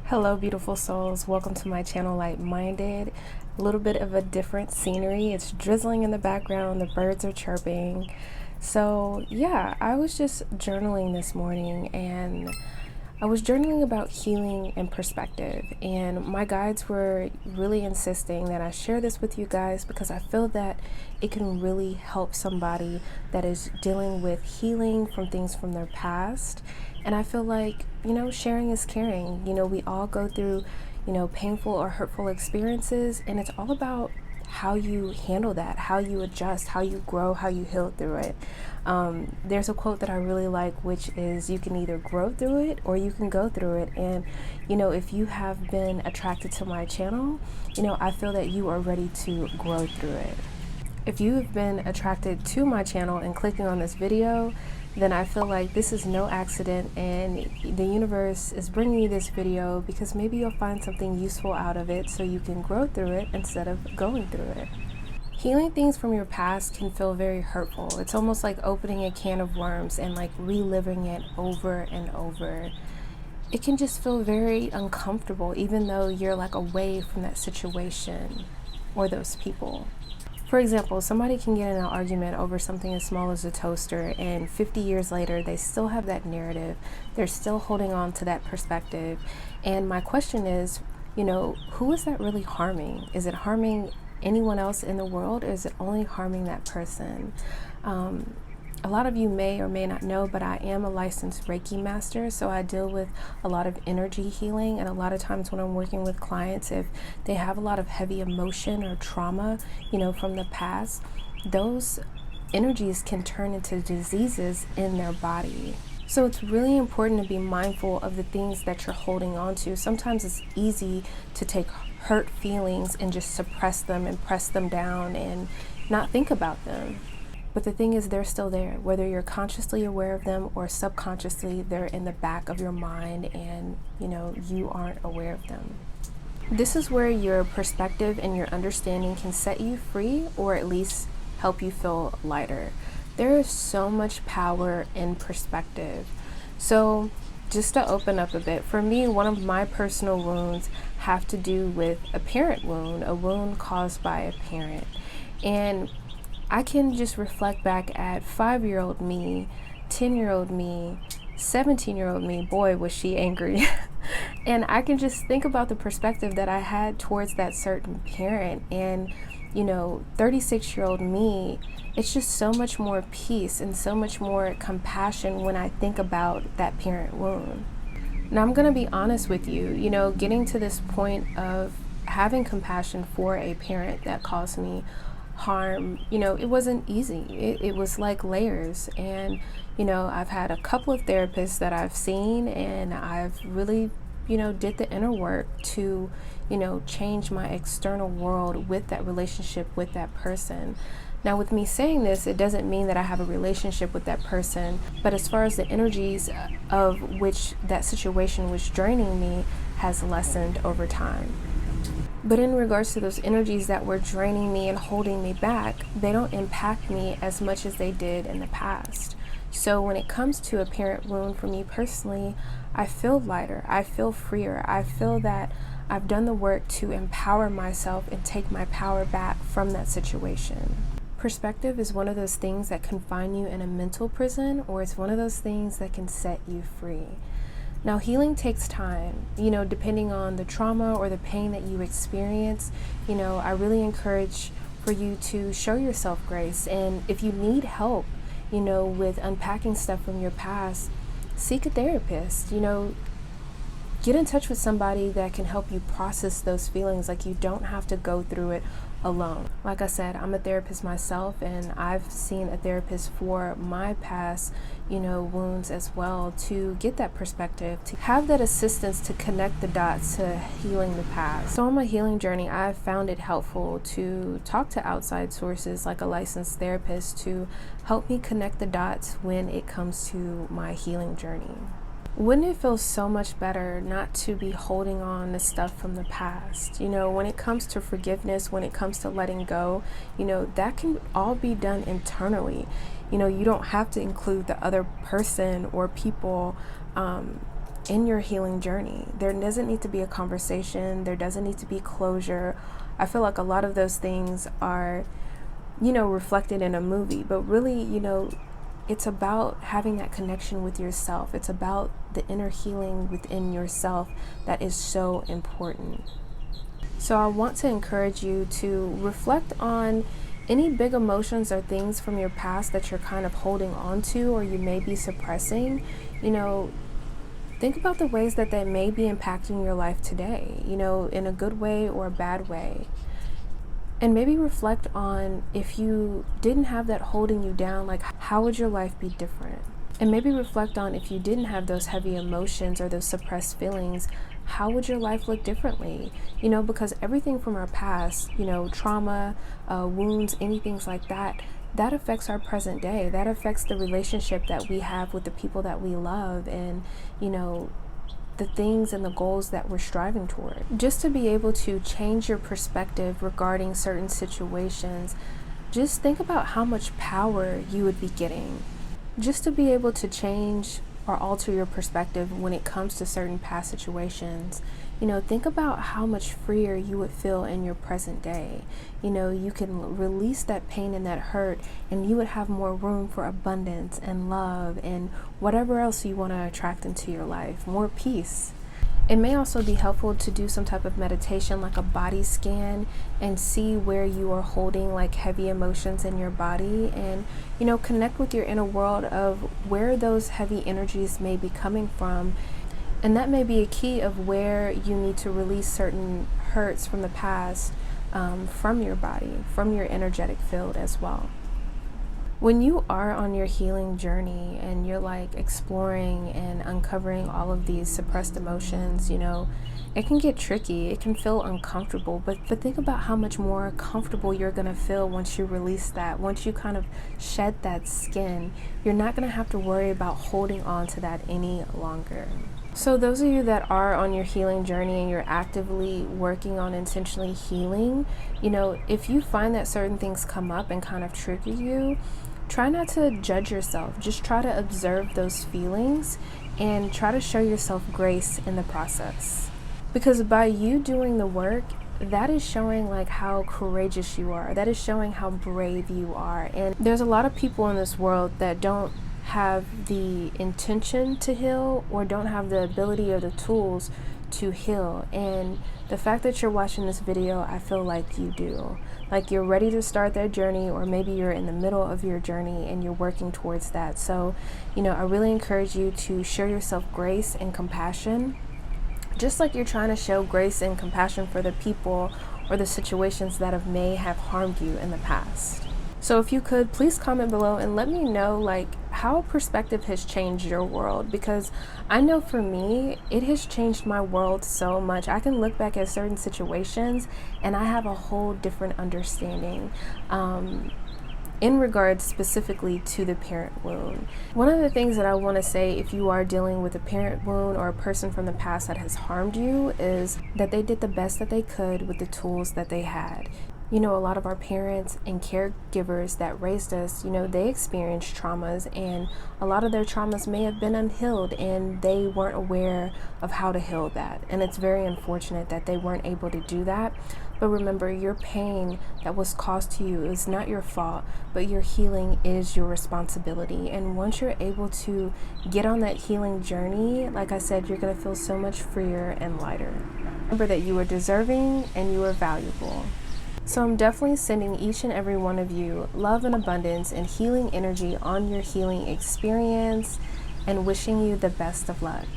Hello, beautiful souls. Welcome to my channel, Light Minded. A little bit of a different scenery. It's drizzling in the background, the birds are chirping. So, yeah, I was just journaling this morning and I was journaling about healing and perspective. And my guides were really insisting that I share this with you guys because I feel that it can really help somebody that is dealing with healing from things from their past. And I feel like, sharing is caring. We all go through, painful or hurtful experiences, and it's all about how you handle that, how you adjust, how you grow, how you heal through it. There's a quote that I really like, which is you can either grow through it or you can go through it. And, if you have been attracted to my channel, I feel that you are ready to grow through it. If you've been attracted to my channel and clicking on this video, then I feel like this is no accident and the universe is bringing you this video because maybe you'll find something useful out of it so you can grow through it instead of going through it. Healing things from your past can feel very hurtful. It's almost like opening a can of worms and like reliving it over and over. It can just feel very uncomfortable even though you're like away from that situation or those people. For example, somebody can get in an argument over something as small as a toaster, and 50 years later, they still have that narrative. They're still holding on to that perspective. And my question is, who is that really harming? Is it harming anyone else in the world, or is it only harming that person? A lot of you may or may not know, but I am a licensed Reiki master, so I deal with a lot of energy healing. And a lot of times when I'm working with clients, if they have a lot of heavy emotion or trauma, from the past, those energies can turn into diseases in their body. So it's really important to be mindful of the things that you're holding on to. Sometimes it's easy to take hurt feelings and just suppress them and press them down and not think about them. But the thing is, they're still there. Whether you're consciously aware of them or subconsciously, they're in the back of your mind and, you aren't aware of them. This is where your perspective and your understanding can set you free or at least help you feel lighter. There is so much power in perspective. So just to open up a bit, for me, one of my personal wounds have to do with a parent wound, a wound caused by a parent. And I can just reflect back at 5-year-old me, 10-year-old me, 17-year-old me, boy, was she angry. And I can just think about the perspective that I had towards that certain parent. And, 36-year-old me, it's just so much more peace and so much more compassion when I think about that parent wound. Now, I'm going to be honest with you, getting to this point of having compassion for a parent that caused me harm, it wasn't easy. It was like layers. And, I've had a couple of therapists that I've seen, and I've really, did the inner work to, change my external world with that relationship with that person. Now, with me saying this, it doesn't mean that I have a relationship with that person, but as far as the energies of which that situation was draining me has lessened over time. But in regards to those energies that were draining me and holding me back, they don't impact me as much as they did in the past. So when it comes to a parent wound for me personally, I feel lighter, I feel freer, I feel that I've done the work to empower myself and take my power back from that situation. Perspective is one of those things that confine you in a mental prison, or it's one of those things that can set you free. Now, healing takes time, depending on the trauma or the pain that you experience. I really encourage for you to show yourself grace. And if you need help, with unpacking stuff from your past, seek a therapist, get in touch with somebody that can help you process those feelings. Like, you don't have to go through it alone. Like I said, I'm a therapist myself, and I've seen a therapist for my past, wounds as well, to get that perspective, to have that assistance to connect the dots to healing the past. So on my healing journey, I've found it helpful to talk to outside sources like a licensed therapist to help me connect the dots when it comes to my healing journey. Wouldn't it feel so much better not to be holding on to stuff from the past? When it comes to forgiveness, when it comes to letting go, that can all be done internally. You don't have to include the other person or people in your healing journey. There doesn't need to be a conversation, there doesn't need to be closure. I feel like a lot of those things are, reflected in a movie, but really, it's about having that connection with yourself. It's about the inner healing within yourself that is so important. So I want to encourage you to reflect on any big emotions or things from your past that you're kind of holding on to or you may be suppressing. Think about the ways that may be impacting your life today, in a good way or a bad way. And maybe reflect on, if you didn't have that holding you down, like how would your life be different? And maybe reflect on, if you didn't have those heavy emotions or those suppressed feelings, how would your life look differently? Because everything from our past, trauma, wounds, anything like that, that affects our present day. That affects the relationship that we have with the people that we love, and, the things and the goals that we're striving toward. Just to be able to change your perspective regarding certain situations, just think about how much power you would be getting. Just to be able to change or alter your perspective when it comes to certain past situations. Think about how much freer you would feel in your present day. You can release that pain and that hurt, and you would have more room for abundance and love and whatever else you want to attract into your life, more peace. It may also be helpful to do some type of meditation, like a body scan, and see where you are holding like heavy emotions in your body, and connect with your inner world of where those heavy energies may be coming from. And that may be a key of where you need to release certain hurts from the past, from your body, from your energetic field as well. When you are on your healing journey and you're like exploring and uncovering all of these suppressed emotions, it can get tricky. It can feel uncomfortable, but think about how much more comfortable you're going to feel once you release that. Once you kind of shed that skin, you're not going to have to worry about holding on to that any longer. So those of you that are on your healing journey and you're actively working on intentionally healing, if you find that certain things come up and kind of trigger you, try not to judge yourself. Just try to observe those feelings and try to show yourself grace in the process. Because by you doing the work, that is showing like how courageous you are. That is showing how brave you are. And there's a lot of people in this world that don't have the intention to heal or don't have the ability or the tools to heal. And the fact that you're watching this video, I feel like you do. Like you're ready to start that journey, or maybe you're in the middle of your journey and you're working towards that. So, I really encourage you to show yourself grace and compassion, just like you're trying to show grace and compassion for the people or the situations that may have harmed you in the past. So if you could, please comment below and let me know like how perspective has changed your world, because I know for me, it has changed my world so much. I can look back at certain situations and I have a whole different understanding in regards specifically to the parent wound. One of the things that I want to say, if you are dealing with a parent wound or a person from the past that has harmed you, is that they did the best that they could with the tools that they had. A lot of our parents and caregivers that raised us, they experienced traumas, and a lot of their traumas may have been unhealed and they weren't aware of how to heal that. And it's very unfortunate that they weren't able to do that. But remember, your pain that was caused to you is not your fault, but your healing is your responsibility. And once you're able to get on that healing journey, like I said, you're going to feel so much freer and lighter. Remember that you are deserving and you are valuable. So I'm definitely sending each and every one of you love and abundance and healing energy on your healing experience, and wishing you the best of luck.